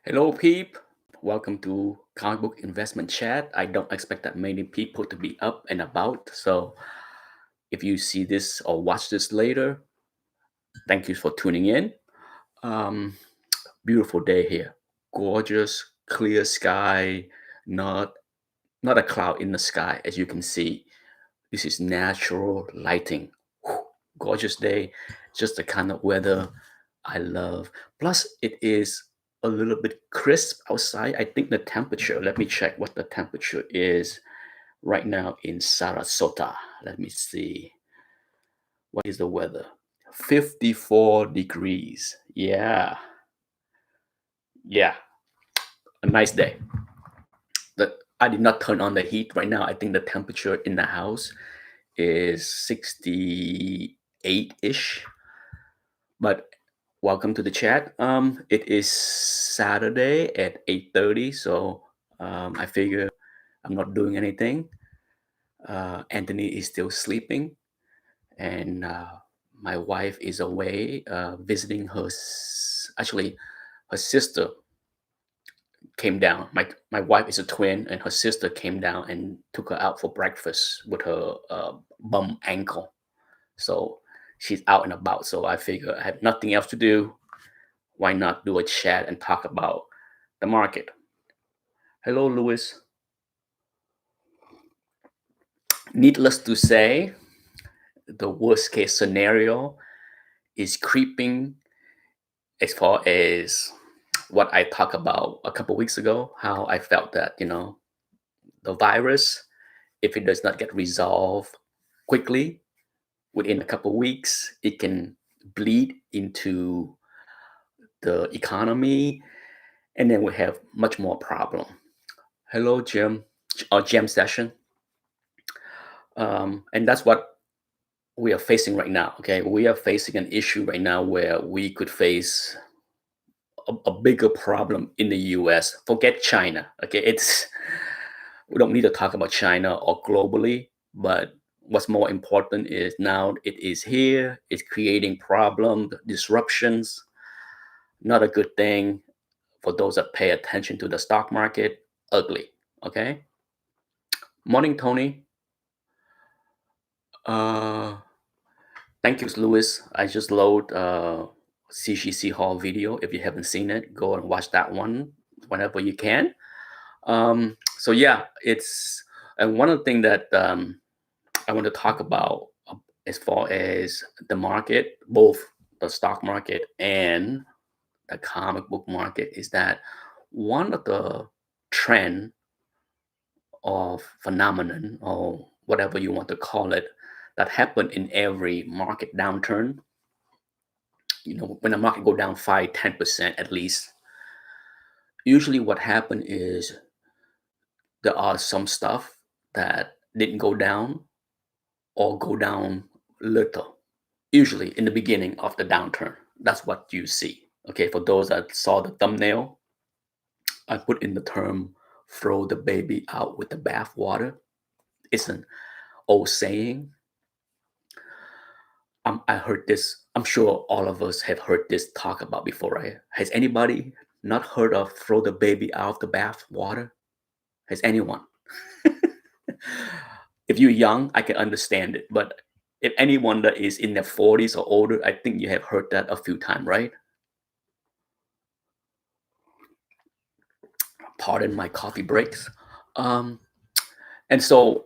Hello, peep. Welcome to Comic Book Investment Chat. I don't expect that many people to be up and about. So if you see this or watch this later, thank you for tuning in. Um, Beautiful day here. Gorgeous, clear sky, not not a cloud in the sky, as you can see. This is natural lighting. Whew, gorgeous day, just the kind of weather I love. Plus, it is a little bit crisp outside. I think the temperature, let me check what the temperature is right now in Sarasota. Let me see. What is the weather? 54 degrees. Yeah, a nice day. I did not turn on the heat right now. I think the temperature in the house is 68-ish. But welcome to the chat. It is Saturday at 8:30, so I figure I'm not doing anything. Anthony is still sleeping, and my wife is away visiting actually, her sister came down. My wife is a twin, and her sister came down and took her out for breakfast with her bum ankle. So she's out and about. So I figure I have nothing else to do. Why not do a chat and talk about the market? Hello, Louis. Needless to say, the worst case scenario is creeping as far as what I talked about a couple weeks ago, how I felt that, the virus, if it does not get resolved quickly within a couple weeks, it can bleed into the economy, and then we have much more problem. Hello, Jim, or Jam Session. And that's what we are facing right now. Okay, we are facing an issue right now where we could face a bigger problem in the U.S. Forget China. Okay, it's we don't need to talk about China or globally, but what's more important is now it is here. It's creating problems, disruptions. Not a good thing for those that pay attention to the stock market. Ugly. Okay. Morning, Tony. Uh, Thank you, Louis. I just load CGC Hall video. If you haven't seen it, go and watch that one whenever you can. So yeah, it's and one of the things that I want to talk about as far as the market, both the stock market and the comic book market, is that one of the trend or phenomenon or whatever you want to call it that happen in every market downturn. When the market go down 5-10% at least, usually what happen is there are some stuff that didn't go down or go down little. Usually in the beginning of the downturn, that's what you see. Okay, for those that saw the thumbnail, I put in the term "throw the baby out with the bathwater." It's an old saying. I heard this. I'm sure all of us have heard this talk about before, right? Has anybody not heard of "throw the baby out of the bathwater"? Has anyone? If you're young, I can understand it, but if anyone that is in their 40s or older, I think you have heard that a few times, right? Pardon my coffee breaks. Um, and so,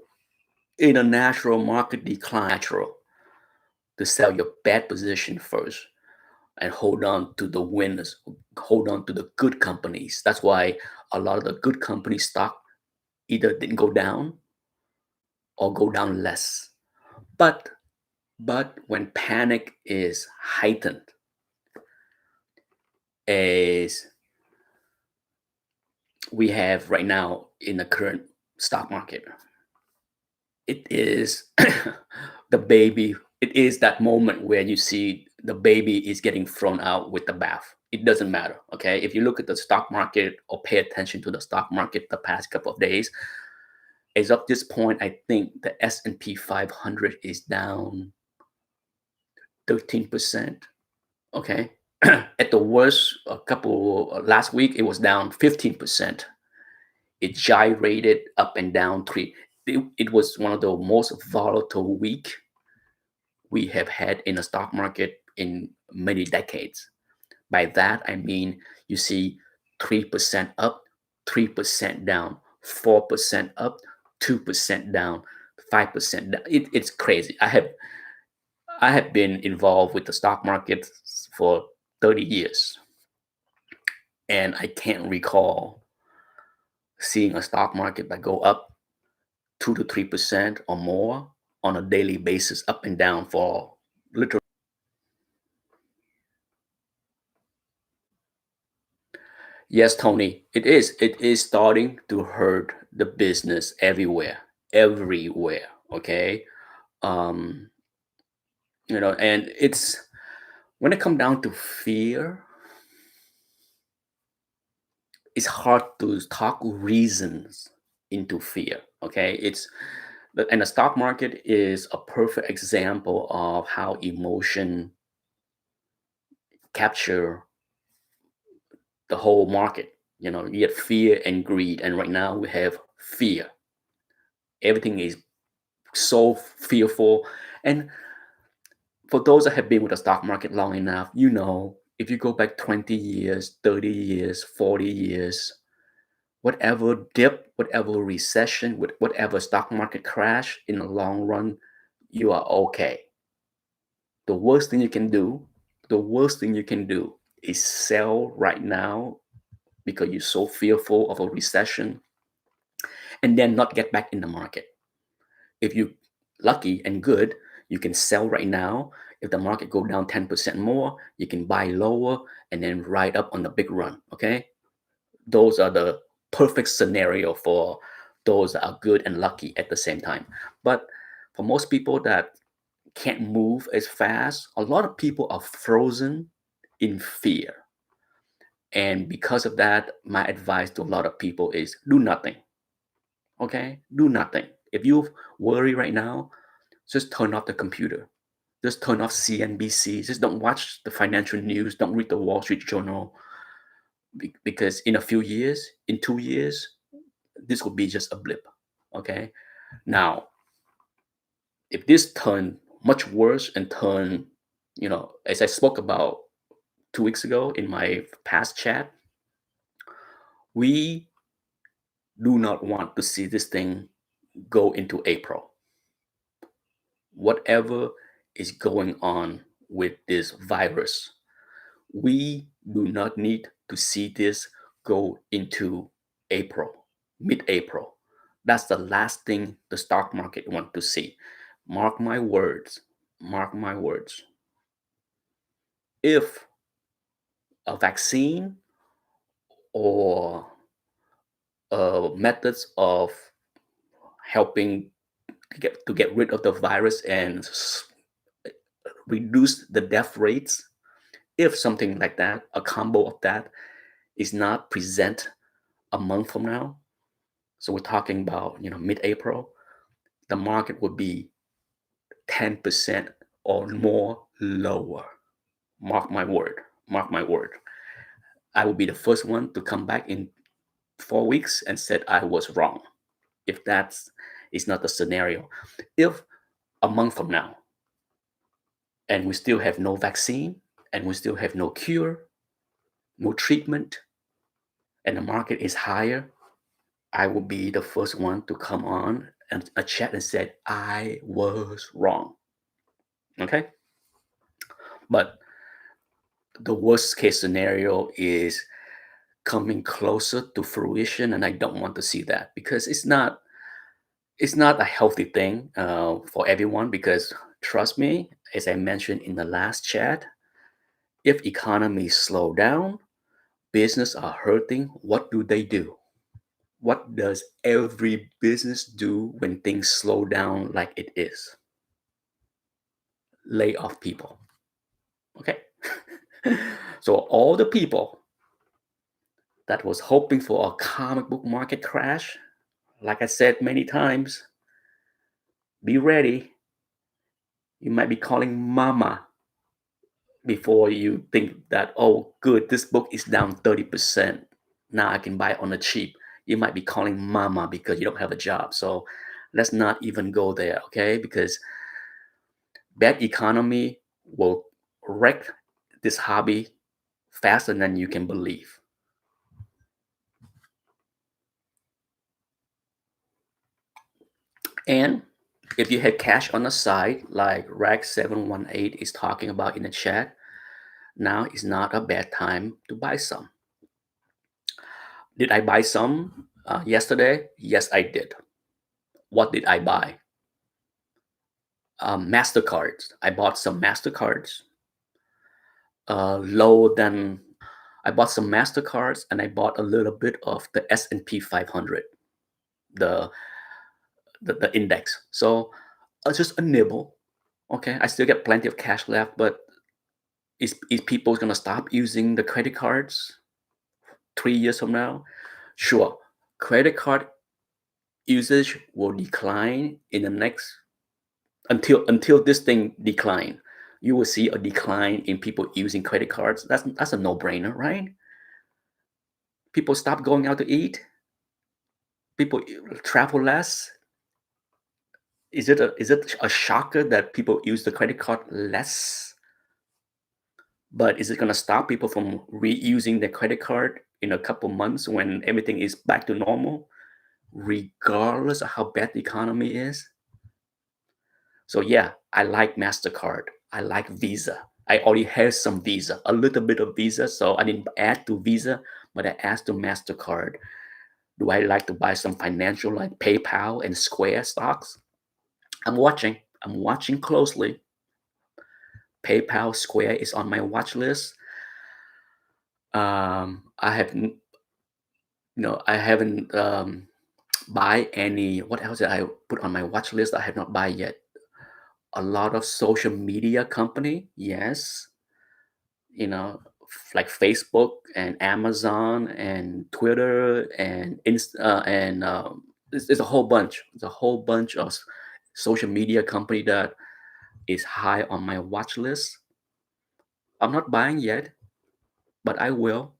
in a natural market decline, natural to sell your bad position first and hold on to the winners, hold on to the good companies. That's why a lot of the good company stock either didn't go down or go down less. But when panic is heightened, as we have right now in the current stock market, it is the baby. It is that moment where you see the baby is getting thrown out with the bath. It doesn't matter. Okay, if you look at the stock market or pay attention to the stock market the past couple of days, as of this point, I think the S&P 500 is down 13%. Okay, At the worst, last week it was down 15%. It gyrated up and down three. It was one of the most volatile week we have had in the stock market in many decades. By that I mean you see 3% up, 3% down, 4% up, 2% down, 5% down. It's crazy. I have been involved with the stock market for 30 years, and I can't recall seeing a stock market that go up 2 to 3% or more on a daily basis, up and down for literally. Yes, Tony, it is. It is starting to hurt the business everywhere, everywhere. Okay, um, and it's when it comes down to fear, it's hard to talk reasons into fear. Okay, and the stock market is a perfect example of how emotion capture the whole market. You get fear and greed, and right now we have fear. Everything is so fearful. And for those that have been with the stock market long enough, if you go back 20 years, 30 years, 40 years, whatever dip, whatever recession, whatever stock market crash, in the long run, you are okay. The worst thing you can do, the worst thing you can do is sell right now because you're so fearful of a recession and then not get back in the market. If you're lucky and good, you can sell right now. If the market go down 10% more, you can buy lower and then ride up on the big run. Okay. Those are the perfect scenario for those that are good and lucky at the same time. But for most people that can't move as fast, a lot of people are frozen in fear. And because of that, my advice to a lot of people is do nothing. Okay? Do nothing. If you worry right now, just turn off the computer. Just turn off CNBC. Just don't watch the financial news. Don't read the Wall Street Journal. Because in a few years, in 2 years, this will be just a blip. Okay? Now, if this turn much worse and turn, as I spoke about 2 weeks ago in my past chat, we do not want to see this thing go into April. Whatever is going on with this virus, we do not need to see this go into April, mid-April. That's the last thing the stock market want to see. Mark my words. Mark my words. If a vaccine or methods of helping to get rid of the virus and reduce the death rates, if something like that, a combo of that, is not present a month from now, so we're talking about mid-April, the market would be 10% or more lower. Mark my word. Mark my word. I will be the first one to come back in 4 weeks and said I was wrong. If that is not the scenario, if a month from now and we still have no vaccine and we still have no cure, no treatment, and the market is higher, I will be the first one to come on and a chat and said I was wrong. Okay? But the worst case scenario is coming closer to fruition, and I don't want to see that because it's not a healthy thing for everyone. Because trust me, as I mentioned in the last chat, if economies slow down, business are hurting. What do they do? What does every business do when things slow down like it is? Lay off people. Okay. So all the people that was hoping for a comic book market crash, like I said many times, be ready. You might be calling mama before you think that, oh, good, this book is down 30%. Now I can buy it on the cheap. You might be calling mama because you don't have a job. So let's not even go there, okay? Because bad economy will wreck this hobby faster than you can believe. And if you had cash on the side, like Rack718 is talking about in the chat, now is not a bad time to buy some. Did I buy some yesterday? Yes, I did. What did I buy? MasterCards. I bought some MasterCards. Low than I bought some MasterCards, and I bought a little bit of the S&P 500, the the index. So just a nibble. Okay, I still get plenty of cash left, but is people gonna stop using the credit cards 3 years from now? Sure, credit card usage will decline in the next until this thing decline. You will see a decline in people using credit cards. That's a no-brainer, right? People stop going out to eat. People travel less. Is it a shocker that people use the credit card less? But is it going to stop people from reusing their credit card in a couple months when everything is back to normal, regardless of how bad the economy is? So yeah, I like MasterCard. I like Visa. I already have some Visa, a little bit of Visa. So I didn't add to Visa, but I asked to MasterCard. Do I like to buy some financial like PayPal and Square stocks? I'm watching. I'm watching closely. PayPal, Square is on my watch list. I have, I haven't buy any. What else did I put on my watch list? I have not buy yet. A lot of social media company, yes. You know, like Facebook and Amazon and Twitter and there's a whole bunch. There's a whole bunch of social media company that is high on my watch list. I'm not buying yet, but I will.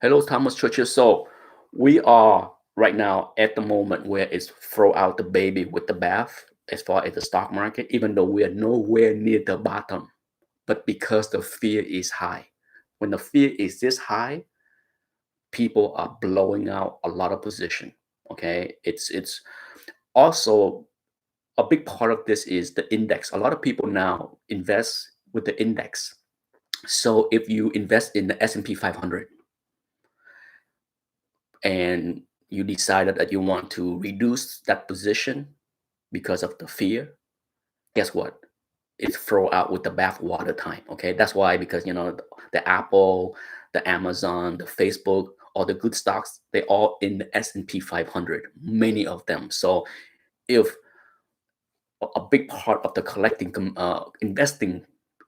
Hello, Thomas Churchill. So we are right now at the moment where it's throw out the baby with the bath as far as the stock market, even though we are nowhere near the bottom. But because the fear is high, when the fear is this high, people are blowing out a lot of position. Okay, it's also a big part of this is the index. A lot of people now invest with the index. So if you invest in the S&P 500 and you decided that you want to reduce that position because of the fear, guess what? It's throw out with the bathwater time. Okay, that's why, because the Apple, the Amazon, the Facebook, all the good stocks, they all in the S&P 500, many of them. So if a big part of the collecting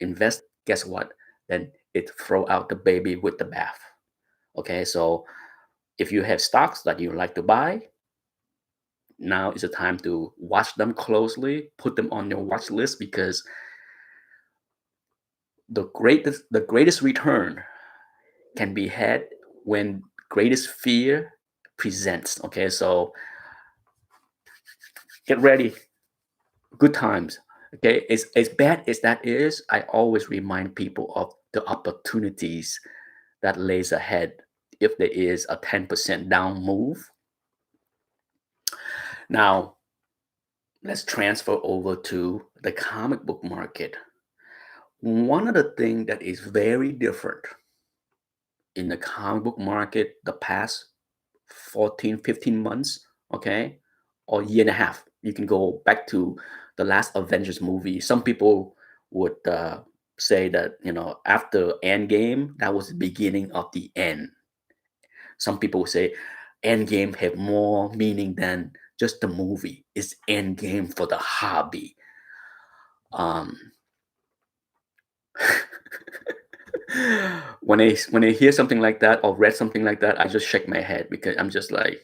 invest, guess what? Then it throw out the baby with the bath. Okay, so if you have stocks that you like to buy, now is the time to watch them closely, put them on your watch list, because the greatest return can be had when greatest fear presents. Okay, so get ready. Good times. Okay, as bad as that is, I always remind people of the opportunities that lays ahead if there is a 10% down move. Now, let's transfer over to the comic book market. One of the things that is very different in the comic book market the past 14, 15 months, okay, or year and a half. You can go back to the last Avengers movie. Some people would say that, after Endgame, that was the beginning of the end. Some people would say Endgame have more meaning than just the movie. It's Endgame for the hobby. Um, when I hear something like that or read something like that, I just shake my head because I'm just like,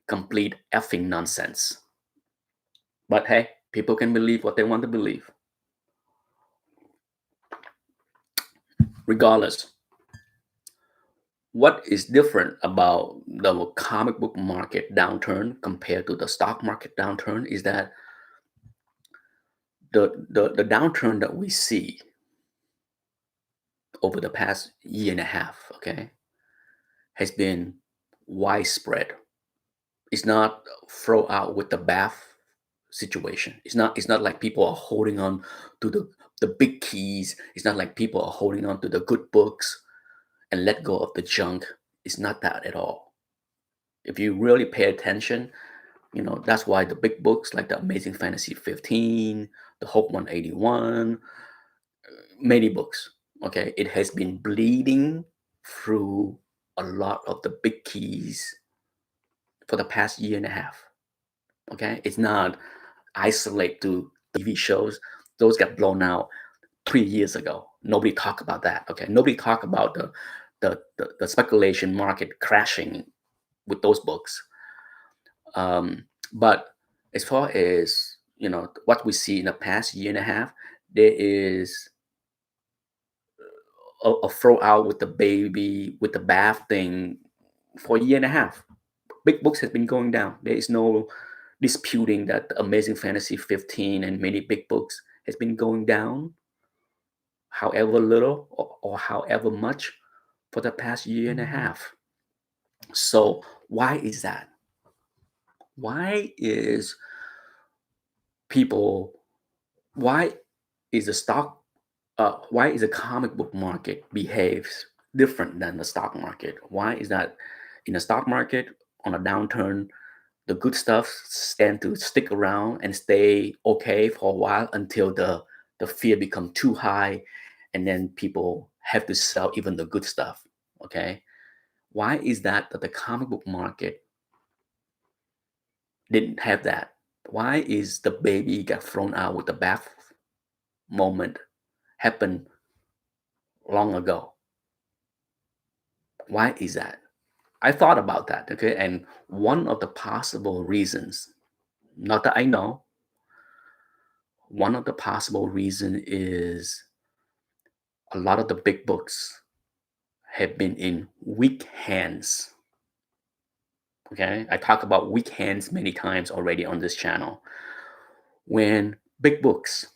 complete effing nonsense. But hey, People can believe what they want to believe. Regardless, what is different about the comic book market downturn compared to the stock market downturn is that the downturn that we see over the past year and a half, okay, has been widespread. It's not throw out with the bath situation. It's not like people are holding on to the big keys. It's not like people are holding on to the good books and let go of the junk. It's not that at all. If you really pay attention, that's why the big books like the Amazing Fantasy 15, the Hope 181, many books, okay, it has been bleeding through a lot of the big keys for the past year and a half. Okay, it's not isolated to TV shows. Those got blown out 3 years ago. Nobody talk about that. Okay, nobody talk about the speculation market crashing with those books. But as far as what we see in the past year and a half, there is a throw out with the baby with the bath thing for a year and a half. Big books has been going down. There is no disputing that the Amazing Fantasy 15 and many big books has been going down, however little or however much, for the past year and a half. So why is that? Why is people? Why is the stock? Why is the comic book market behaves different than the stock market? Why is that? In the stock market, on a downturn, the good stuff tend to stick around and stay okay for a while until the fear become too high, and then people have to sell even the good stuff. Okay, why is that the comic book market didn't have that? Why is the baby got thrown out with the bath moment happened long ago? Why is that? I thought about that. Okay, and one of the possible reasons, not that I know, one of the possible reason is a lot of the big books have been in weak hands. Okay, I talk about weak hands many times already on this channel. When big books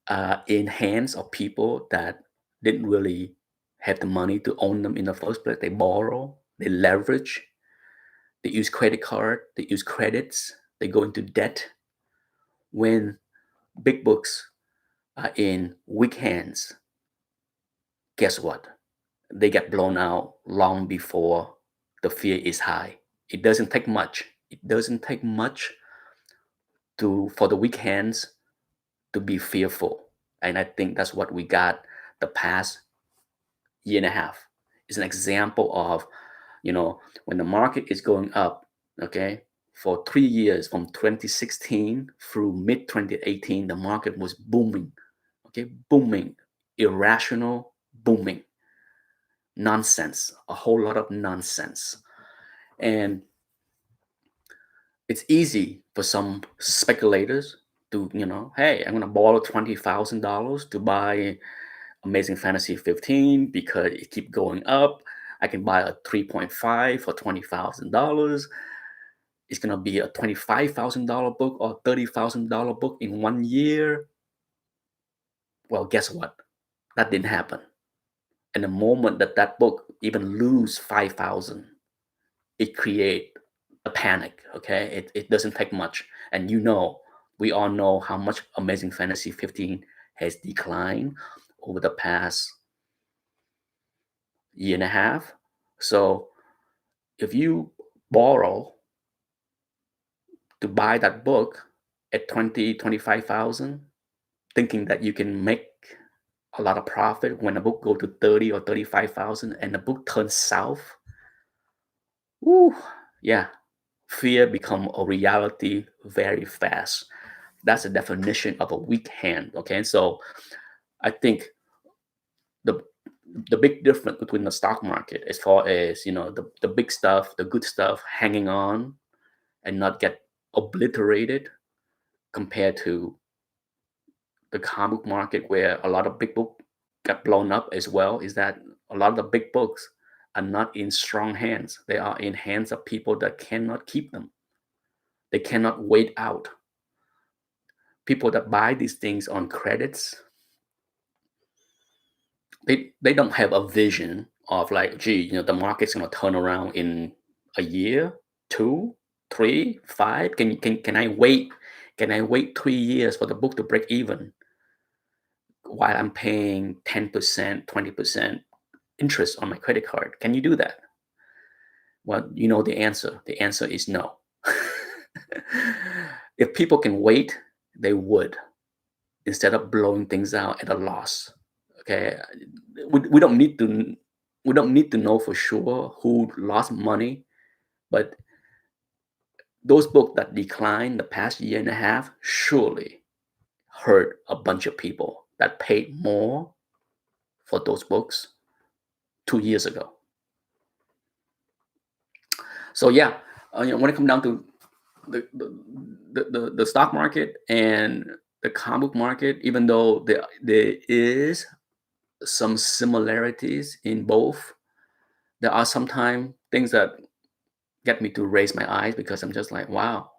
are in hands of people that didn't really have the money to own them in the first place, they borrow, they leverage, they use credit card, they use credits, they go into debt. When big books are in weak hands, guess what? They get blown out long before the fear is high. It doesn't take much. It doesn't take much for the weak hands to be fearful. And I think that's what we got the past year and a half. Is an example of, when the market is going up, okay, for 3 years from 2016 through mid 2018, the market was booming, okay, booming, irrational booming. Nonsense, a whole lot of nonsense. And it's easy for some speculators to, hey, I'm going to borrow $20,000 to buy Amazing Fantasy 15 because it keep going up. I can buy a 3.5 for $20,000. It's going to be a $25,000 book or $30,000 book in 1 year. Well, guess what? That didn't happen. And the moment that book even lose 5,000, it create a panic. Okay, it doesn't take much, and we all know how much Amazing Fantasy 15 has declined over the past year and a half. So if you borrow to buy that book at 25,000, thinking that you can make a lot of profit when the book go to 30 or 35,000 and the book turns south, woo, yeah, fear become a reality very fast. That's the definition of a weak hand. Okay, so I think the the big difference between the stock market, as far as the big stuff, the good stuff hanging on and not get obliterated, compared to the comic book market where a lot of big book got blown up as well, is that a lot of the big books are not in strong hands. They are in hands of people that cannot keep them. They cannot wait out. People that buy these things on credits, they don't have a vision of like, gee, the market's gonna turn around in a year, two, three, five. Can I wait? Can I wait 3 years for the book to break even while I'm paying 10%, 20% interest on my credit card? Can you do that? Well, you know the answer. The answer is no. If people can wait, they would, instead of blowing things out at a loss. Okay, we don't need to know for sure who lost money, but those books that declined the past year and a half surely hurt a bunch of people that paid more for those books 2 years ago. So yeah, when it comes down to the stock market and the comic book market, even though there is some similarities in both, there are sometimes things that get me to raise my eyes because I'm just like, wow,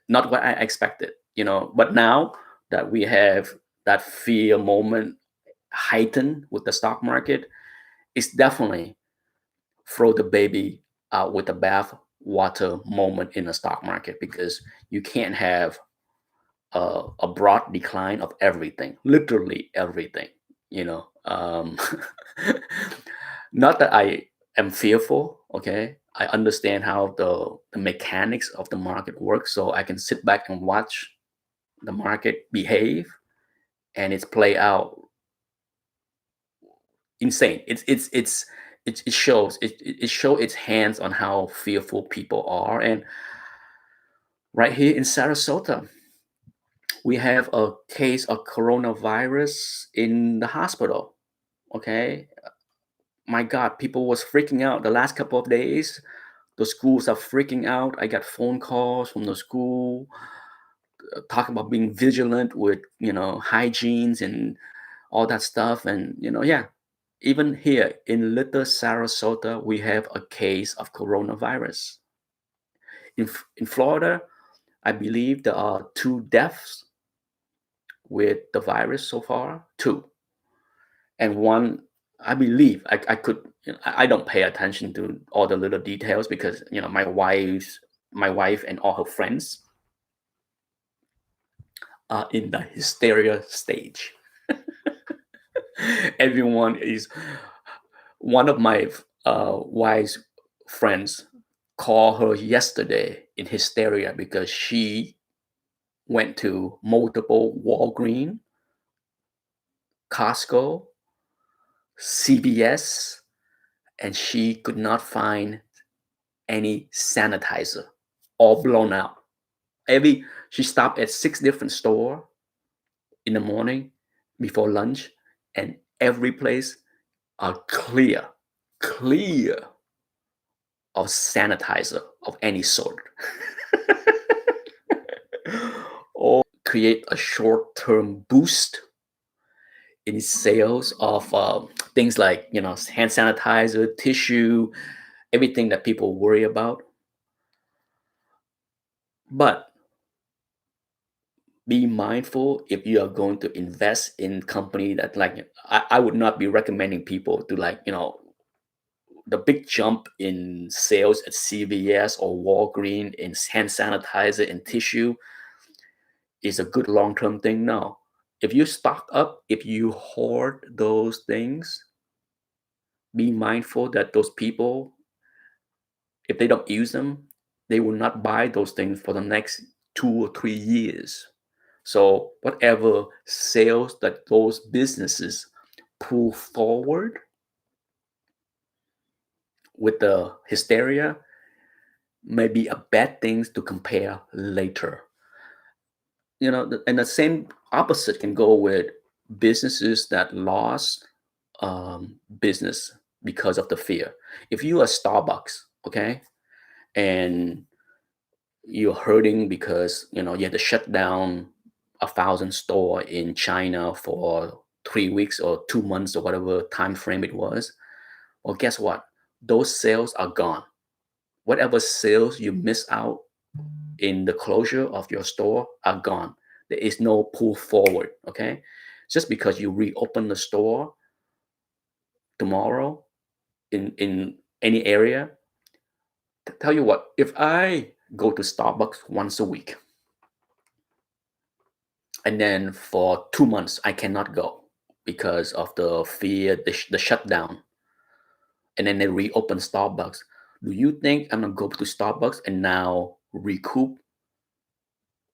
not what I expected, But now that we have that fear moment heightened with the stock market, it's definitely throw the baby out with the bath water moment in the stock market, because you can't have a broad decline of everything, literally everything, you know. Not that I am fearful, okay? I understand how the mechanics of the market works, so I can sit back and watch the market behave and it's play out insane. It shows its hands on how fearful people are. And right here in Sarasota, we have a case of coronavirus in the hospital. Okay, my God, people was freaking out the last couple of days. The schools are freaking out. I got phone calls from the school talking about being vigilant with hygienes and all that stuff. And yeah, even here in Little Sarasota, we have a case of coronavirus. In Florida, I believe there are 2 deaths with the virus so far, 2. And one, I believe, I could, I don't pay attention to all the little details because, my wife and all her friends are in the hysteria stage. Everyone is, one of my wife's friends called her yesterday in hysteria because she went to multiple Walgreens, Costco, CVS, and she could not find any sanitizer, all blown out. She stopped at 6 different stores in the morning before lunch, and every place are clear of sanitizer of any sort. Or create a short-term boost in sales of things like hand sanitizer, tissue, everything that people worry about. But be mindful if you are going to invest in company that, like, I would not be recommending people to, like, the big jump in sales at CVS or Walgreens in hand sanitizer and tissue is a good long-term thing. No. If you stock up, if you hoard those things, be mindful that those people, if they don't use them, they will not buy those things for the next 2 or 3 years. So whatever sales that those businesses pull forward with the hysteria may be a bad things to compare later. And the same opposite can go with businesses that lost business because of the fear. If you are Starbucks, okay, and you're hurting because you had to shut down 1,000 store in China for 3 weeks or 2 months or whatever time frame it was. Well, guess what? Those sales are gone. Whatever sales you miss out in the closure of your store are gone. There is no pull forward. Okay, just because you reopen the store tomorrow in any area, tell you what, if I go to Starbucks once a week and then for 2 months I cannot go because of the fear, the shutdown, and then they reopen Starbucks, do you think I'm gonna go to Starbucks and now recoup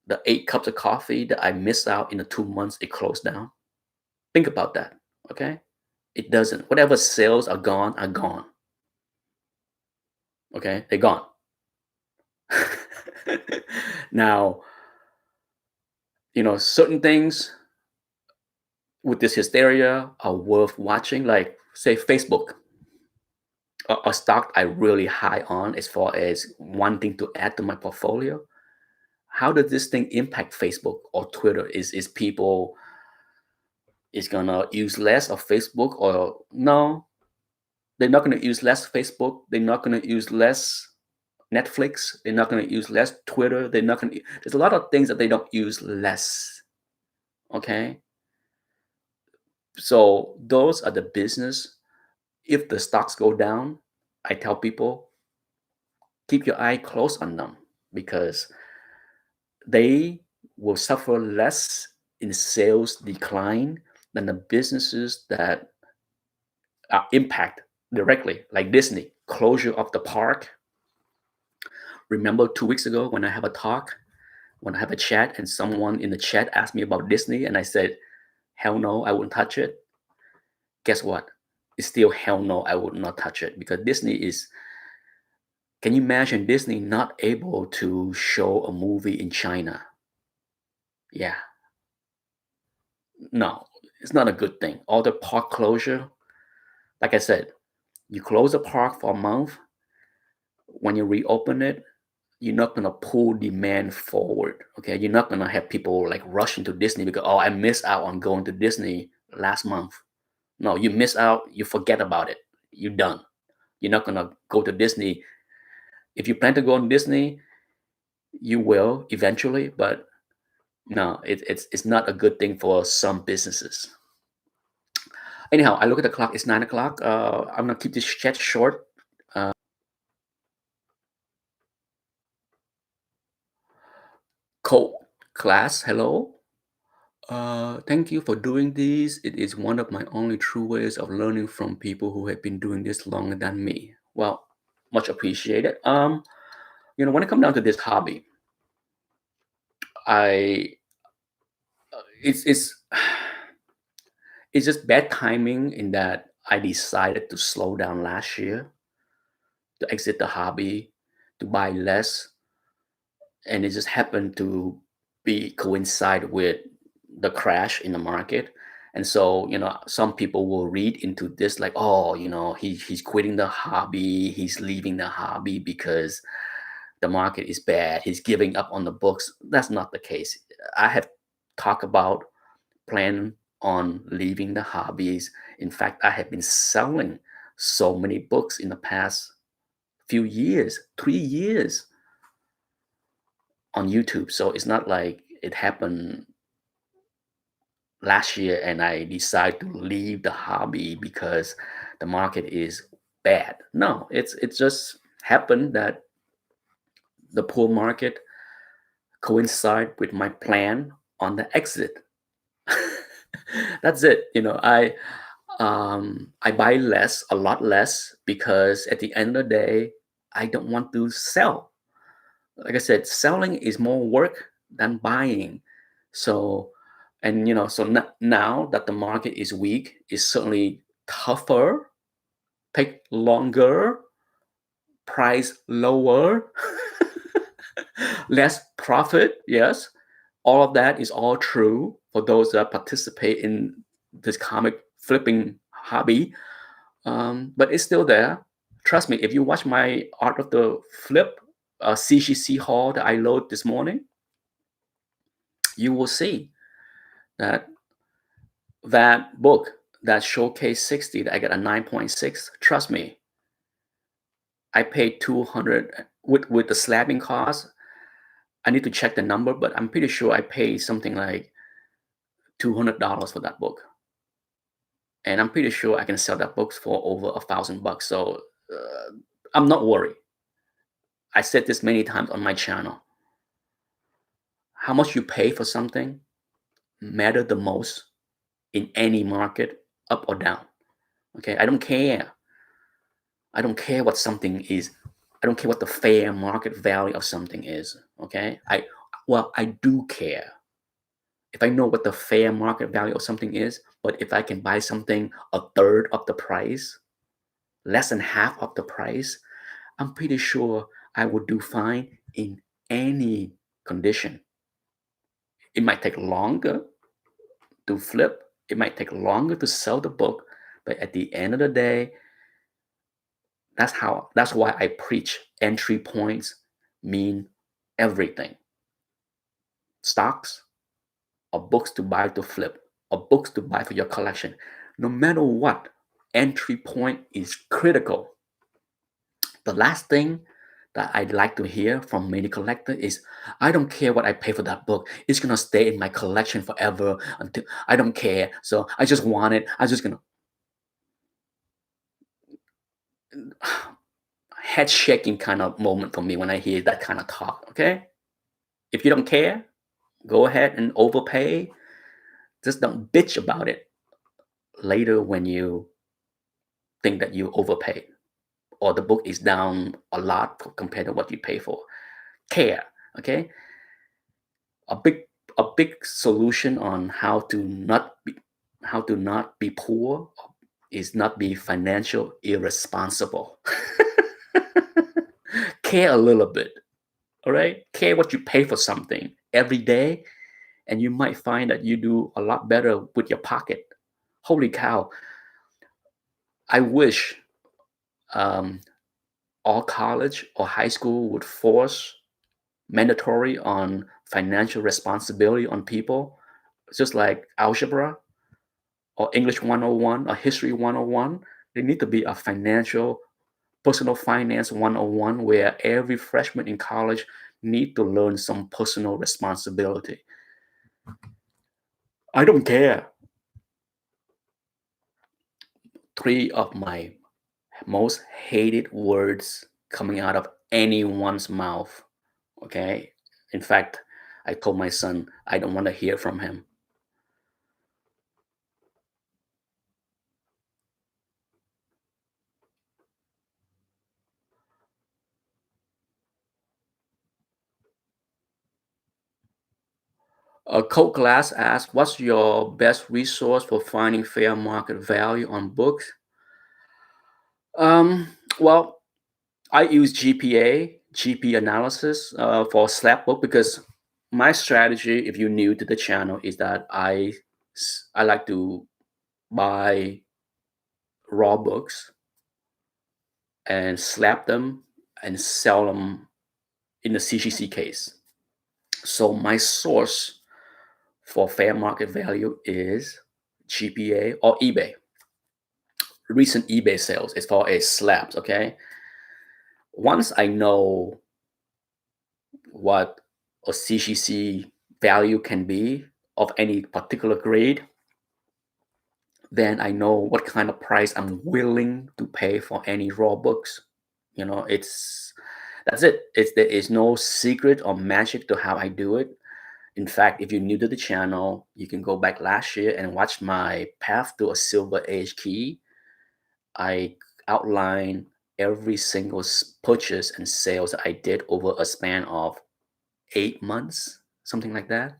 the 8 cups of coffee that I missed out in the 2 months it closed down? Think about that. Okay, it doesn't. Whatever sales are gone are gone. Okay, they're gone. Now, certain things with this hysteria are worth watching, like say Facebook, a stock I really high on as far as wanting to add to my portfolio. How does this thing impact Facebook or Twitter? Is people is gonna use less of Facebook, or no? They're not gonna use less Facebook. They're not gonna use less Netflix. They're not gonna use less Twitter. They're not gonna. There's a lot of things that they don't use less. Okay, so those are the business. If the stocks go down, I tell people keep your eye close on them because they will suffer less in sales decline than the businesses that are impact directly, like Disney closure of the park. Remember 2 weeks ago when I have a talk, when I have a chat, and someone in the chat asked me about Disney, and I said, "Hell no, I wouldn't touch it." Guess what? It's still hell no, I would not touch it because Disney is. Can you imagine Disney not able to show a movie in China? Yeah, no, it's not a good thing. All the park closure, like I said, you close a park for a month. When you reopen it, you're not gonna pull demand forward. Okay, you're not gonna have people like rushing to Disney because I missed out on going to Disney last month. No, you miss out. You forget about it. You're done. You're not gonna go to Disney. If you plan to go on Disney, you will eventually, but no, it's not a good thing for some businesses. Anyhow, I look at the clock. It's 9 o'clock. I'm gonna keep this chat short. Code class. Hello. Thank you for doing this. It is one of my only true ways of learning from people who have been doing this longer than me. Well, much appreciated. When it comes down to this hobby, I it's it's just bad timing in that I decided to slow down last year to exit the hobby, to buy less, and it just happened to be coincide with the crash in the market. And so some people will read into this like, oh, he's quitting the hobby, he's leaving the hobby because the market is bad, he's giving up on the books. That's not the case. I have talked about plan on leaving the hobbies. In fact, I have been selling so many books in the past few years, 3 years on YouTube. So it's not like it happened last year and I decide to leave the hobby because the market is bad. No, it just happened that the poor market coincide with my plan on the exit. That's it. I buy less, a lot less, because at the end of the day, I don't want to sell. Like I said, selling is more work than buying. So, and now that the market is weak, it's certainly tougher, take longer, price lower, less profit. Yes, all of that is all true for those that participate in this comic flipping hobby. But it's still there. Trust me, if you watch my art of the flip, CGC haul that I load this morning, you will see that that book, that Showcase 60 that I got a 9.6, trust me, I paid 200 with the slabbing cost. I need to check the number, but I'm pretty sure I paid something like $200 for that book. And I'm pretty sure I can sell that book for over $1,000. So I'm not worried. I said this many times on my channel. How much you pay for something matter the most in any market, up or down. Okay, I don't care. I don't care what something is. I don't care what the fair market value of something is. Okay, I do care if I know what the fair market value of something is. But if I can buy something a third of the price, less than half of the price, I'm pretty sure I would do fine in any condition. It might take longer to flip. It might take longer to sell the book, but at the end of the day, that's why I preach entry points mean everything. Stocks or books to buy to flip or books to buy for your collection. No matter what, entry point is critical. The last thing that I'd like to hear from many collectors is, I don't care what I pay for that book. It's gonna stay in my collection forever until I don't care. So I just want it. I just gonna head shaking kind of moment for me when I hear that kind of talk. Okay, if you don't care, go ahead and overpay. Just don't bitch about it later when you think that you overpaid or the book is down a lot compared to what you pay for. Care. Okay, a big a big solution on how to not be poor is not be financial irresponsible. Care a little bit. All right, care what you pay for something every day, and you might find that you do a lot better with your pocket. Holy cow, I wish um, all college or high school would force mandatory on financial responsibility on people, just like algebra or English 101 or history 101. There need to be a financial personal finance 101 where every freshman in college need to learn some personal responsibility. I don't care. Three of my most hated words coming out of anyone's mouth. Okay. In fact, I told my son I don't want to hear from him. Coke Glass asks, "What's your best resource for finding fair market value on books?" Well, I use GP analysis for slap book because my strategy, if you're new to the channel, is that I like to buy raw books and slap them and sell them in the CGC case. So my source for fair market value is GPA or eBay. Recent eBay sales as far as slabs. Okay, once I know what a CGC value can be of any particular grade, then I know what kind of price I'm willing to pay for any raw books. That's it. There is no secret or magic to how I do it. In fact, if you're new to the channel, you can go back last year and watch my path to a silver age key. I outline every single purchase and sales that I did over a span of 8 months, something like that.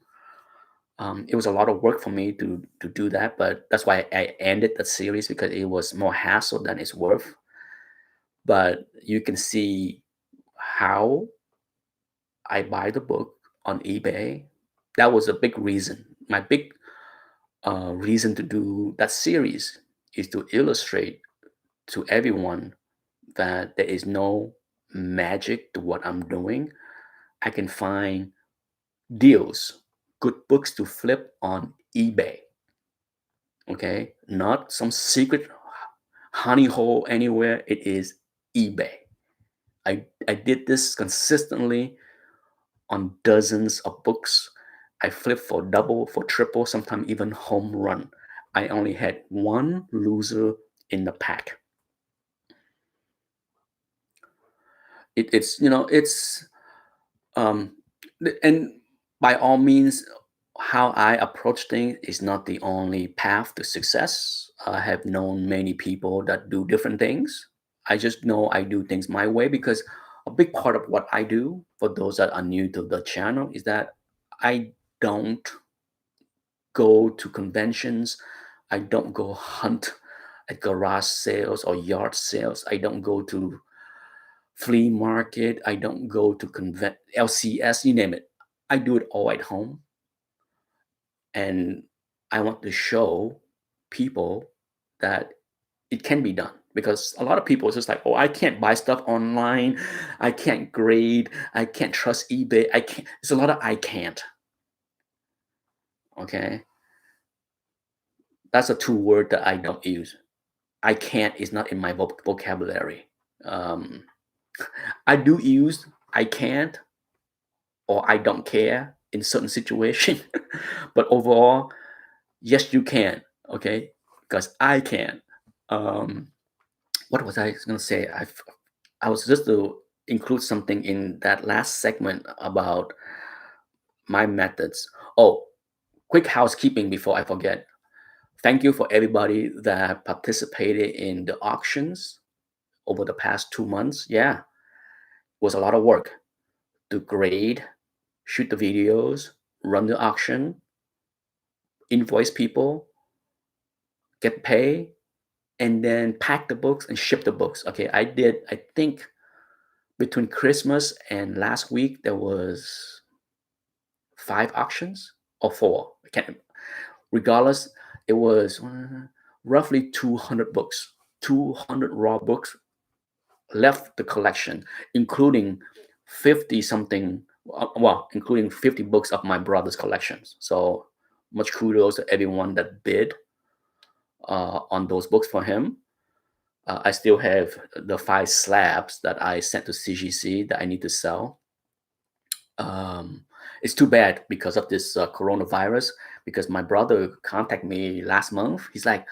It was a lot of work for me to do that, but that's why I ended the series because it was more hassle than it's worth. But you can see how I buy the book on eBay. That was a big reason. My big reason to do that series is to illustrate to everyone that there is no magic to what I'm doing. I can find deals, good books to flip on eBay. Okay, not some secret honey hole anywhere. It is eBay. I did this consistently on dozens of books. I flipped for double, for triple, sometimes even home run. I only had one loser in the pack. It's um, and by all means, how I approach things is not the only path to success. I have known many people that do different things. I just know I do things my way because a big part of what I do, for those that are new to the channel, is that I don't go to conventions. I don't go hunt at garage sales or yard sales. I don't go to flea market. I don't go to LCS, you name it. I do it all at home. And I want to show people that it can be done because a lot of people is just like, oh, I can't buy stuff online. I can't grade. I can't trust eBay. I can't. It's a lot of I can't. Okay. That's a two word that I don't use. I can't is not in my vocabulary. Um, I do use I can't or I don't care in certain situation, but overall, yes, you can. Okay, because I can. Um, what was I going to say? I was just to include something in that last segment about my methods. Oh, quick housekeeping before I forget. Thank you for everybody that participated in the auctions over the past 2 months. Yeah, it was a lot of work to grade, shoot the videos, run the auction, invoice people, get paid, and then pack the books and ship the books. Okay, I think between Christmas and last week, there was 5 auctions or four. I can't, regardless, it was roughly 200 books, 200 raw books left the collection, including 50 something, well, including 50 books of my brother's collections. So much kudos to everyone that bid on those books for him. I still have the 5 slabs that I sent to CGC that I need to sell. Um, it's too bad because of this coronavirus. Because my brother contacted me last month. He's like,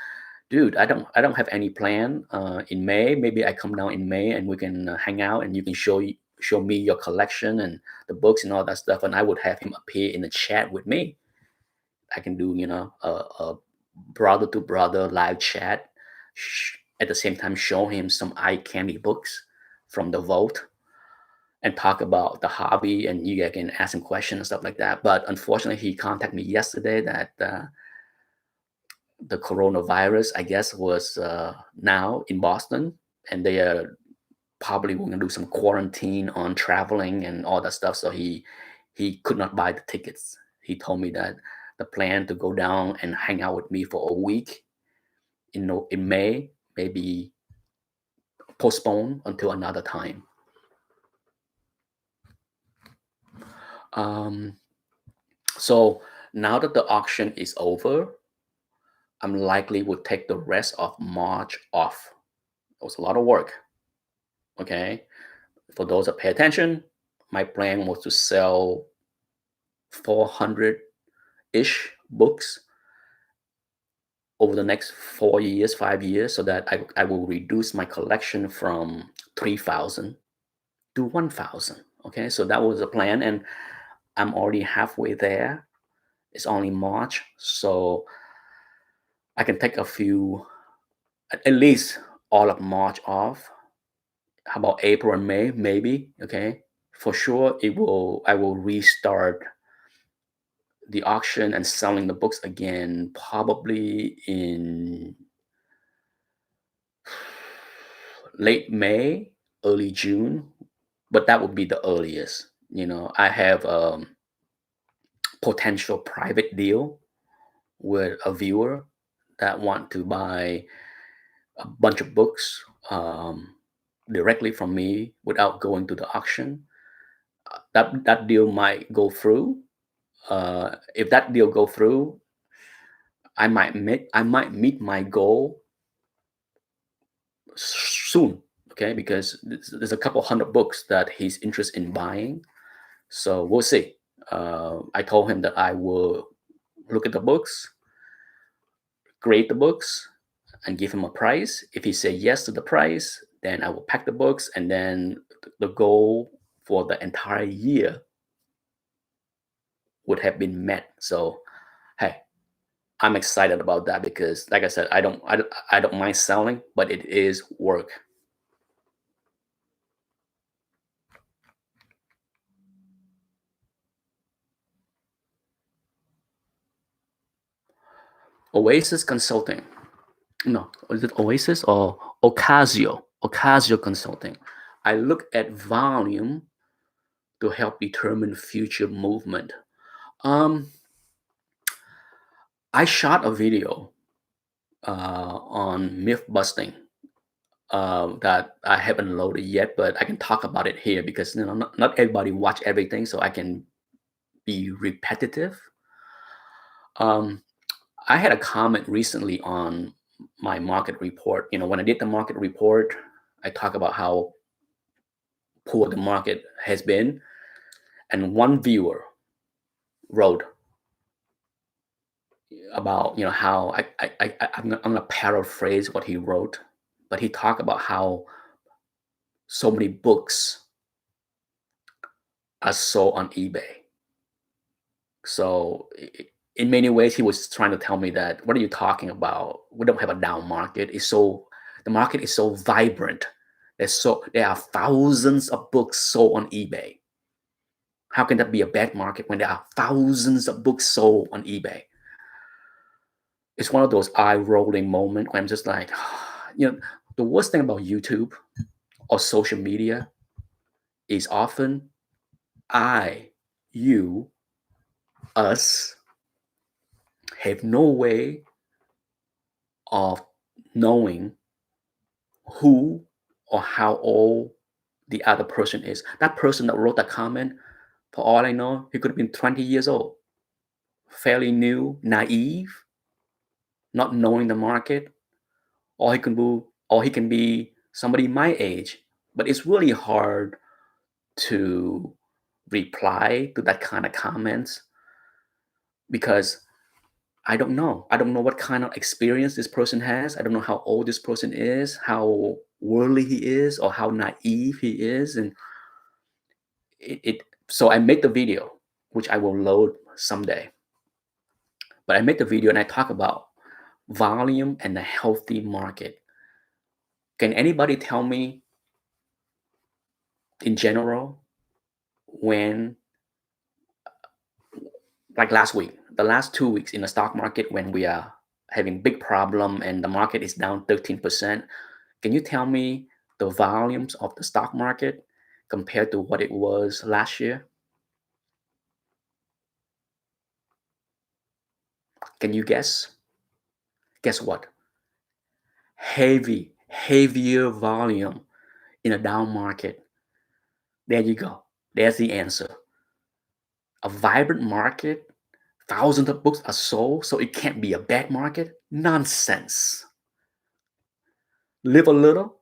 "Dude, I don't have any plan in May. Maybe I come down in May and we can hang out and you can show me your collection and the books and all that stuff." And I would have him appear in the chat with me. I can do a brother to brother live chat. At the same time, show him some eye candy books from the vault and talk about the hobby, and you can ask him questions and stuff like that. But unfortunately, he contacted me yesterday that the coronavirus, I guess, was now in Boston, and they are probably going to do some quarantine on traveling and all that stuff. So he could not buy the tickets. He told me that the plan to go down and hang out with me for a week in May maybe postponed until another time. Um, so now that the auction is over, I'm likely would take the rest of March off. It was a lot of work. Okay. For those that pay attention, my plan was to sell 400-ish books over the next 4 years, 5 years, so that I will reduce my collection from 3,000 to 1,000. Okay. So that was the plan. And I'm already halfway there. It's only March. So I can take at least all of March off. How about April and May? Maybe. Okay. For sure, I will restart the auction and selling the books again, probably in late May, early June. But that would be the earliest. I have potential private deal with a viewer that want to buy a bunch of books. directly from me without going to the auction, that deal might go through. If that deal go through, I might meet my goal soon. Okay, because there's a couple hundred books that he's interested in buying. So we'll see. I told him that I will look at the books, grade the books, and give him a price. If he say yes to the price, then I will pack the books, and then the goal for the entire year would have been met. So, hey, I'm excited about that because, like I said, I don't mind selling, but it is work. Oasis Consulting. No, is it Oasis or Ocasio? Ocasio Consulting. I look at volume to help determine future movement. Um, I shot a video on myth busting that I haven't loaded yet, but I can talk about it here because not everybody watch everything, so I can be repetitive. Um, I had a comment recently on my market report. When I did the market report, I talk about how poor the market has been, and one viewer wrote about how I'm gonna paraphrase what he wrote, but he talked about how so many books are sold on eBay. So in many ways, he was trying to tell me that what are you talking about? We don't have a down market. The market is so vibrant. There are thousands of books sold on eBay. How can that be a bad market when there are thousands of books sold on eBay? It's one of those eye rolling moments when I'm just like, the worst thing about YouTube or social media is often I, you, us have no way of knowing who or how old the other person is. That person that wrote that comment, for all I know, he could have been 20 years old, fairly new, naive, not knowing the market, or he can be somebody my age. But it's really hard to reply to that kind of comments because I don't know. I don't know what kind of experience this person has. I don't know how old this person is, how worldly he is, or how naive he is. And so I made the video, which I will load someday. But I made the video and I talk about volume and the healthy market. Can anybody tell me in general when, like last week, the last 2 weeks in the stock market when we are having big problem and the market is down 13%, can you tell me the volumes of the stock market compared to what it was last year? Can you guess? Guess what? Heavier volume in a down market. There you go. There's the answer. A vibrant market, thousands of books are sold, so it can't be a bad market? Nonsense. Live a little,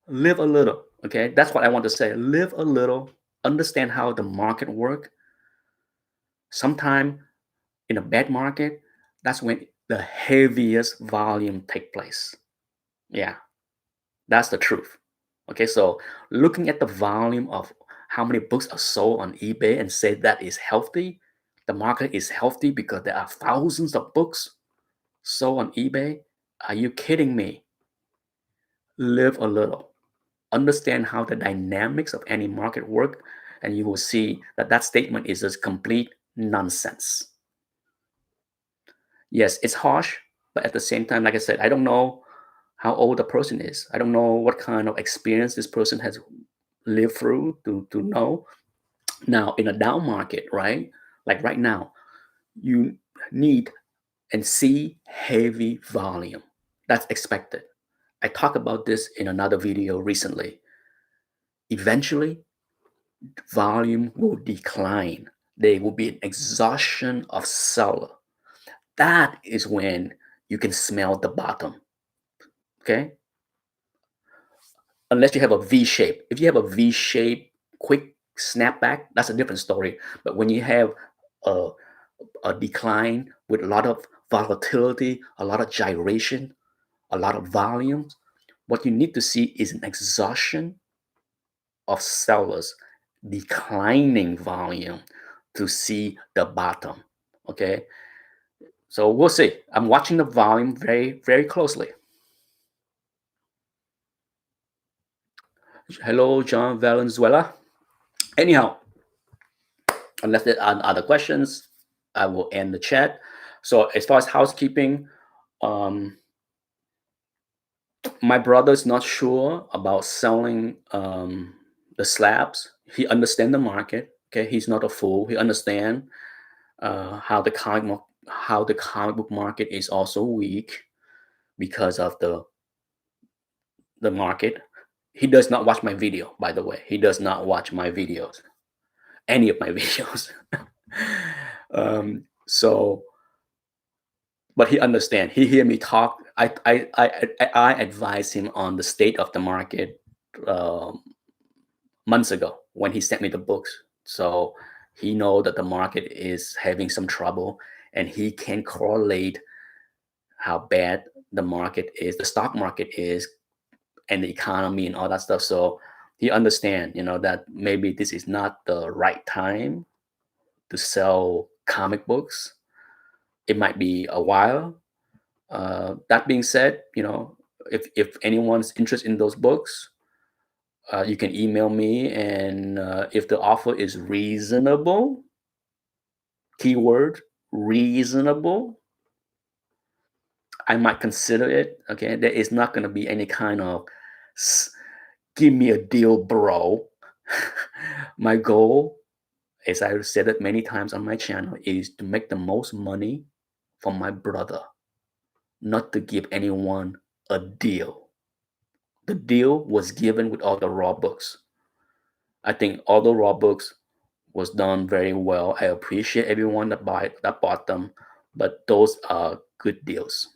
live a little. Okay, that's what I want to say. Live a little, understand how the market work. Sometime in a bad market, that's when the heaviest volume take place. Yeah, that's the truth. Okay, so looking at the volume of how many books are sold on eBay and say that is healthy, the market is healthy because there are thousands of books sold on eBay. Are you kidding me? Live a little. Understand how the dynamics of any market work, and you will see that that statement is just complete nonsense. Yes, it's harsh, but at the same time, like I said, I don't know how old the person is. I don't know what kind of experience this person has lived through to know. Now, in a down market, right? Like right now, you need and see heavy volume. That's expected. I talked about this in another video recently. Eventually, volume will decline. There will be an exhaustion of seller. That is when you can smell the bottom. Okay. Unless you have a V shape. If you have a V shape quick snapback, that's a different story. But when you have a, a decline with a lot of volatility, a lot of gyration, a lot of volumes, what you need to see is an exhaustion of sellers, declining volume to see the bottom. Okay. So we'll see. I'm watching the volume very, very closely. Hello, John Valenzuela. Anyhow, unless there are other questions, I will end the chat. So as far as housekeeping, um, my brother's not sure about selling the slabs. He understands the market. Okay, he's not a fool. He understands how the comic book market is also weak because of the market. He does not watch my video, by the way. He does not watch my videos, any of my videos. So, but he understand. He hear me talk. I advise him on the state of the market um, months ago when he sent me the books. So he know that the market is having some trouble, and he can correlate how bad the market is, the stock market is, and the economy and all that stuff. So he understand, that maybe this is not the right time to sell comic books. It might be a while. That being said, if anyone's interested in those books, you can email me, and if the offer is reasonable, keyword reasonable, I might consider it. Okay, there is not going to be any kind of give me a deal, bro. My goal, as I said it many times on my channel, is to make the most money for my brother, not to give anyone a deal. The deal was given with all the raw books. I think all the raw books was done very well. I appreciate everyone that bought them, but those are good deals.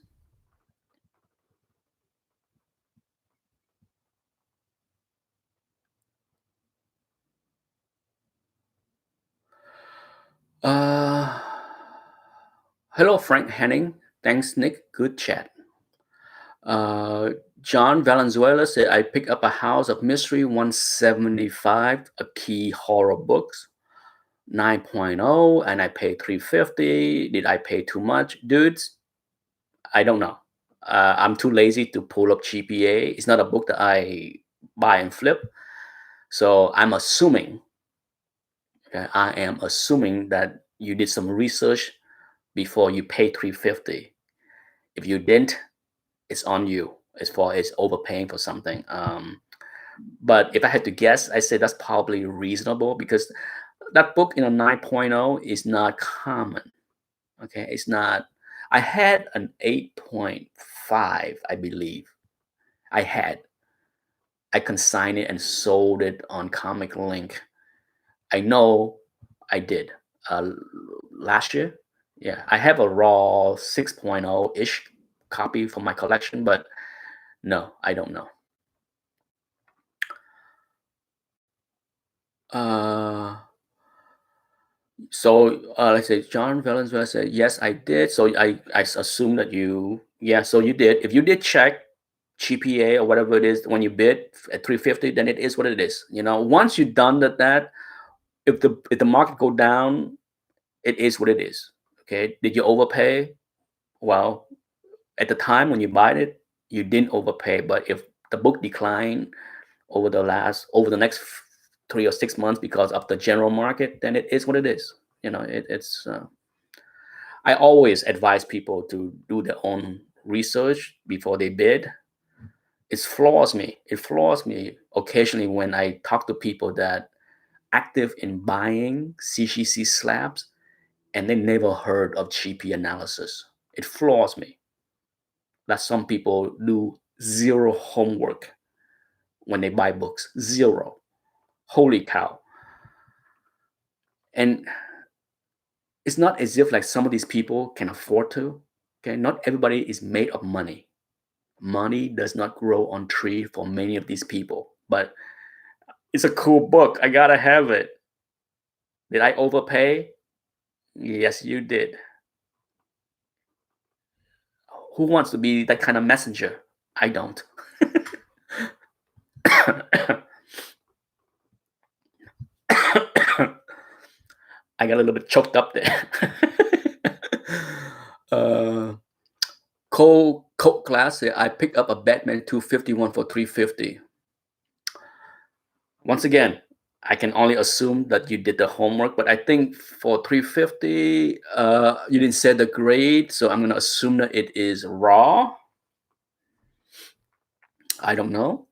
Uh, Hello, Frank Henning. Thanks, Nick. Good chat. Uh, John Valenzuela said, I picked up a House of Mystery 175, a key horror books, 9.0, and I paid 350. Did I pay too much? Dudes, I don't know. I'm too lazy to pull up GPA. It's not a book that I buy and flip. So I'm assuming, okay, I am assuming that you did some research before you pay 350. If you didn't, it's on you as far as overpaying for something. But if I had to guess, I say that's probably reasonable because that book in a 9.0 is not common. Okay, it's not. I had an 8.5, I believe. I had. I consigned it and sold it on Comic Link. I know I did last year. Yeah, I have a raw 6.0 ish copy for my collection, but no, I don't know. Let's say John Valenzuela said, yes, I did. So I assume that yeah, so you did. If you did check GPA or whatever it is when you bid at 350, then it is what it is. Once you've done that, if the market go down, it is what it is. Okay. Did you overpay? Well, at the time when you buy it, you didn't overpay. But if the book declined over the next 3 or 6 months because of the general market, then it is what it is. It's I always advise people to do their own research before they bid. It floors me occasionally when I talk to people that active in buying CGC slabs and they never heard of GP analysis. It floors me that some people do zero homework when they buy books. Zero. Holy cow. And it's not as if like some of these people can afford to. Okay, not everybody is made of money. Money does not grow on tree for many of these people. But it's a cool book. I gotta have it. Did I overpay? Yes, you did. Who wants to be that kind of messenger? I don't. I got a little bit choked up there. uh, Coke Classic, I picked up a Batman 251 for 350. Once again, I can only assume that you did the homework, but I think for 350, you didn't say the grade, so I'm gonna assume that it is raw. I don't know.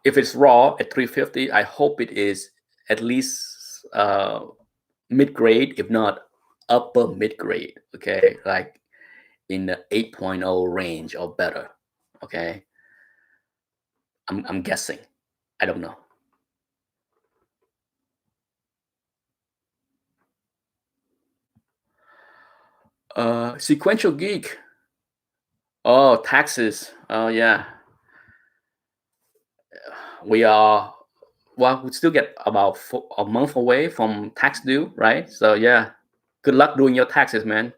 If it's raw at 350, I hope it is at least mid grade, if not upper mid grade. Okay, like in the 8.0 range or better. Okay, I'm guessing. I don't know. Sequential Geek. Oh, taxes. Oh, yeah. We are, well, we still get about a month away from tax due, right? So, yeah. Good luck doing your taxes, man.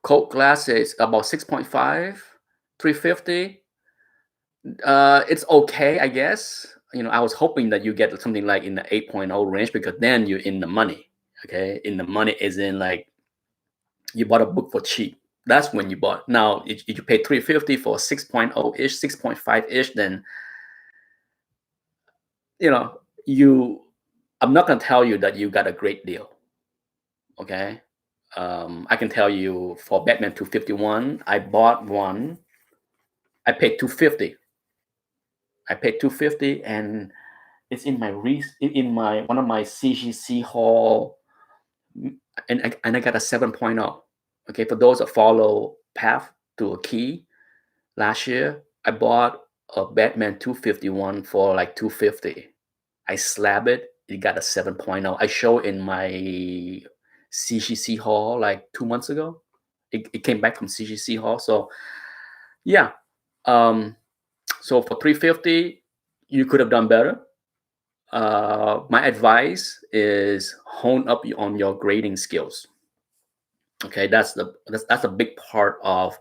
Coke glass is about 6.5, 350. It's okay, I guess. I was hoping that you get something like in the 8.0 range because then you're in the money. Okay. In the money is in like you bought a book for cheap. That's when you bought. Now, if you pay 350 for 6.0 ish, 6.5 ish, then you know you. I'm not gonna tell you that you got a great deal. Okay, I can tell you for Batman 251, I bought one. I paid 250. I paid 250, and it's in my in my one of my CGC Hall, and I got a 7.0. Okay, for those that follow Path to a Key, last year, I bought a Batman 251 for like 250. I slab it. It got a 7.0. I showed in my CGC Hall like 2 months ago. It came back from CGC Hall. So yeah. So for 350, you could have done better. My advice is hone up on your grading skills. Okay, that's a big part of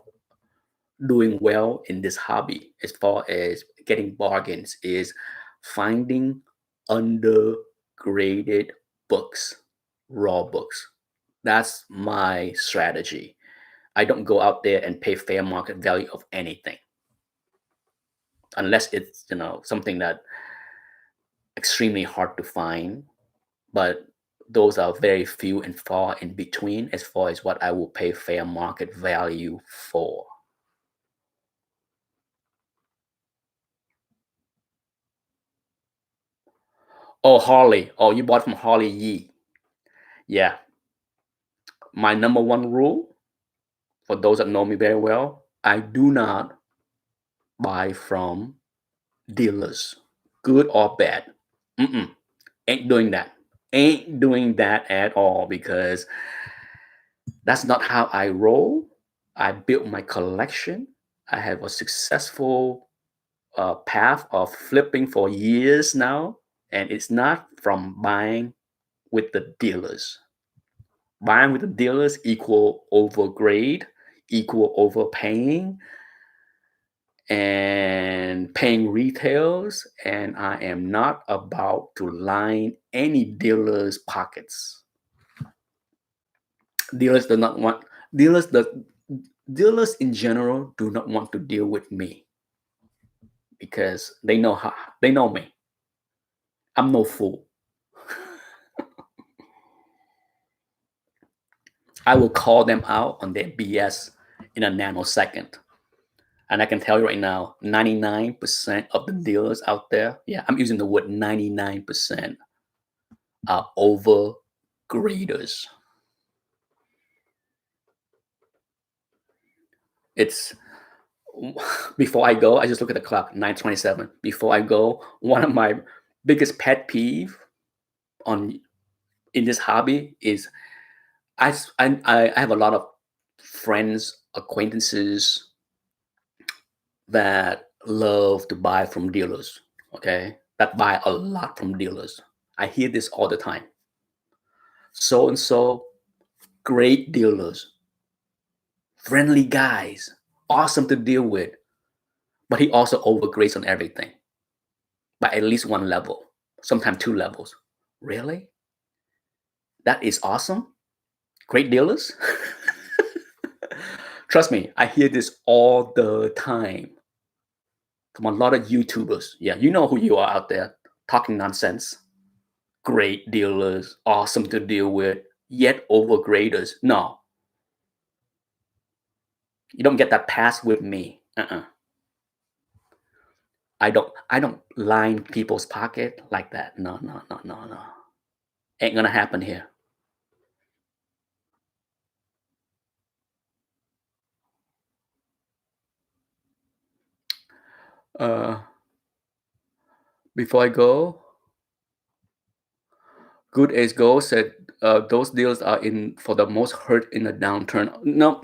doing well in this hobby as far as getting bargains is finding undergraded books, raw books. That's my strategy. I don't go out there and pay fair market value of anything unless it's something that extremely hard to find, but those are very few and far in between as far as what I will pay fair market value for. Oh, Harley. Oh, you bought from Harley Yee. Yeah. My number one rule, for those that know me very well, I do not buy from dealers, good or bad. Mm-mm. Ain't doing that. Ain't doing that at all because that's not how I roll. I built my collection. I have a successful path of flipping for years now, and it's not from buying with the dealers. Buying with the dealers equal overgrade, equal overpaying, and paying retails. And I am not about to line any dealers' pockets. Dealers do not want dealers the dealers in general do not want to deal with me because they know me. I'm no fool. I will call them out on their BS in a nanosecond. And I can tell you right now, 99% of the dealers out there, yeah, I'm using the word 99%, are overgraders. It's before I go, I just look at the clock, 9:27. Before I go, one of my biggest pet peeve on in this hobby is I have a lot of friends, acquaintances that love to buy from dealers, okay? That buy a lot from dealers. I hear this all the time. So and so, great dealers, friendly guys, awesome to deal with, but he also overgrades on everything by at least one level, sometimes two levels. Really? That is awesome? Great dealers? Trust me, I hear this all the time from a lot of YouTubers. Yeah, you know who you are out there talking nonsense. Great dealers, awesome to deal with, yet overgraders. No, you don't get that pass with me. I don't line people's pocket like that. No, no, no, no, no. Ain't gonna happen here. Uh, Before I go, Good as Gold said those deals are in for the most hurt in a downturn. No,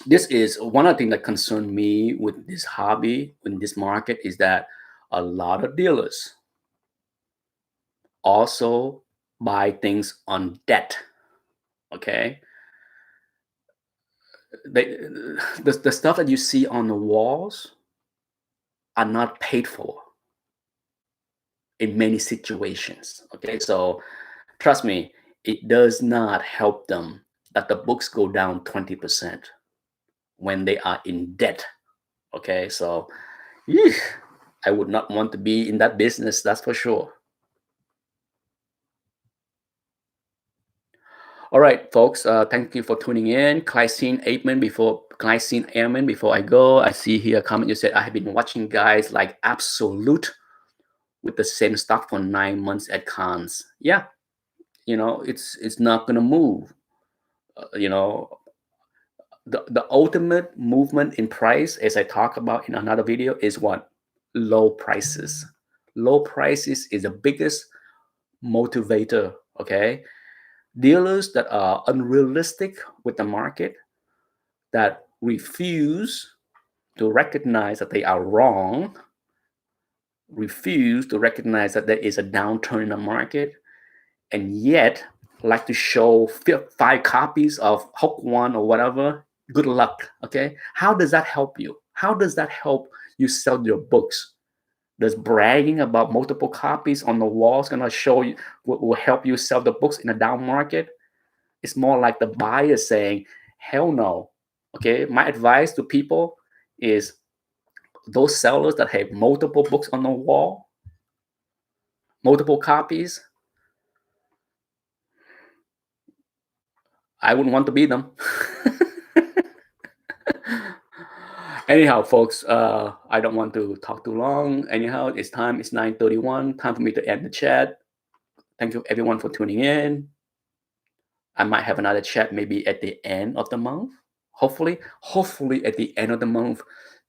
this is one of the things that concern me with this hobby, in this market, is that a lot of dealers also buy things on debt. Okay, the stuff that you see on the walls are not paid for in many situations. Okay, so trust me, it does not help them that the books go down 20% when they are in debt. Okay, so eesh, I would not want to be in that business, that's for sure. All right, folks, thank you for tuning in. Glycine Airman, before I go, I see here a comment you said, I have been watching guys like Absolute with the same stock for 9 months at cons. Yeah, it's not gonna move. You know, the ultimate movement in price, as I talk about in another video, is what? Low prices. Low prices is the biggest motivator. Okay, dealers that are unrealistic with the market, that refuse to recognize that they are wrong, refuse to recognize that there is a downturn in the market, and yet like to show five copies of Hook One or whatever. Good luck. Okay, how does that help you? How does that help you sell your books? Does bragging about multiple copies on the walls gonna show you will help you sell the books in a down market? It's more like the buyer saying, hell no. Okay, my advice to people is those sellers that have multiple books on the wall, multiple copies, I wouldn't want to be them. Anyhow, folks, I don't want to talk too long. Anyhow, it's 9:31. Time for me to end the chat. Thank you everyone for tuning in. I might have another chat maybe at the end of the month. Hopefully at the end of the month,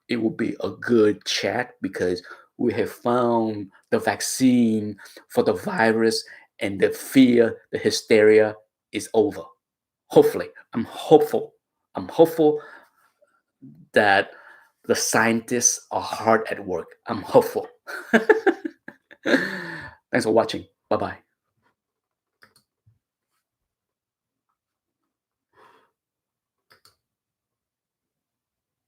it will be a good chat because we have found the vaccine for the virus and the fear, the hysteria is over. Hopefully, I'm hopeful. I'm hopeful that the scientists are hard at work. I'm hopeful. Thanks for watching. Bye bye.